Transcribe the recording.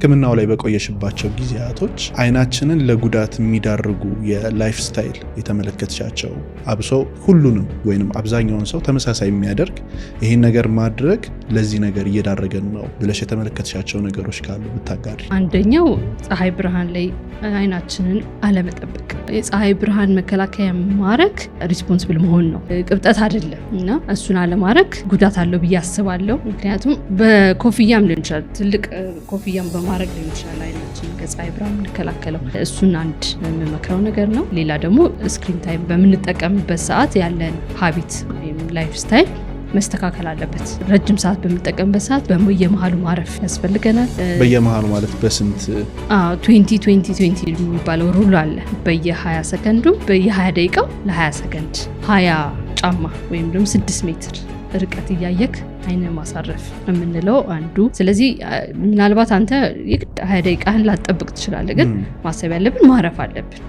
ህክምናው ላይ በቆየሽባቸው ጊዜያቶች አይናችንን ለጉዳት የሚዳርጉ የላይፍ ስታይል የተመለከትሻቸው አብሶ ሁሉንም ወይንም አብዛኛውን ሰው ተመሳሳይ የሚያደርግ ይሄን ነገር ማድረግ ለዚህ ነገር እየዳረገን ነው ብለሽ የተመለከትሻቸው ነገሮች ካሉ ብታጋሪ? አንደኛው ፀሐይ ብርሃን ላይ አይናችንን አለመጠበቅ፣ የፀሐይ ብርሃን መከላከያ ማድረግ ሪስፖንሲብል መሆን ነው፣ ቅብጠት አይደለም። እና እሱን አለማድረግ ጉዳት አለው ብዬ አስባለሁ። ምክንያቱም በኮፍያም ሊሆን ይችላል፣ ትልቅ ኮፍያም በማድረግ ሊሆን ይችላል አይናችን ከፀሐይ ብርሃን እንከላከለው። እሱን አንድ የምመክረው ነገር ነው። ሌላ ደግሞ ስክሪን ታይም በምንጠቀምበት ሰዓት ያለን ሀቢት ወይም ላይፍ ስታይል መስተካከል አለበት። ረጅም ሰዓት በምንጠቀምበት ሰዓት በየመሃሉ ማረፍ ያስፈልገናል። በየመሃሉ ማለት በስንት 20 የሚባለው ሩል አለ። በየ20 ሰከንዱ በየ20 ደቂቃው ለ20 ሰከንድ 20 ጫማ ወይም ደግሞ 6 ሜትር ርቀት እያየክ አይነ ማሳረፍ የምንለው አንዱ። ስለዚህ ምናልባት አንተ 20 ደቂቃህን ላጠብቅ ትችላለህ፣ ግን ማሰብ ያለብን ማረፍ አለብን።